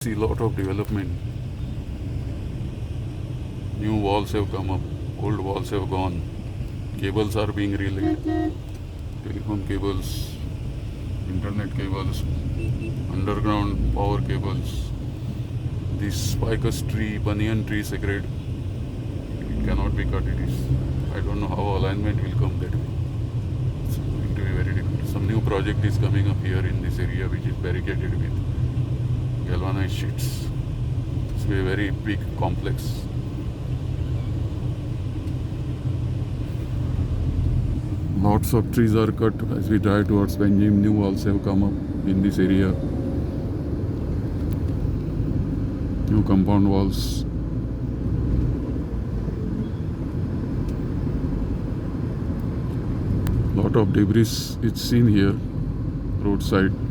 See lot of development. New walls have come up, old walls have gone. Cables are being relayed. Telephone cables, internet cables, underground power cables. This ficus tree, banyan tree sacred, it cannot be cut. It is. I don't know how alignment will come that way. It's going to be very difficult. Some new project is coming up here in this area which is barricaded with galvanized sheets. It's a very big complex. Lots of trees are cut as we drive towards Benjim. New walls have come up in this area. New compound walls. Lot of debris is seen here roadside.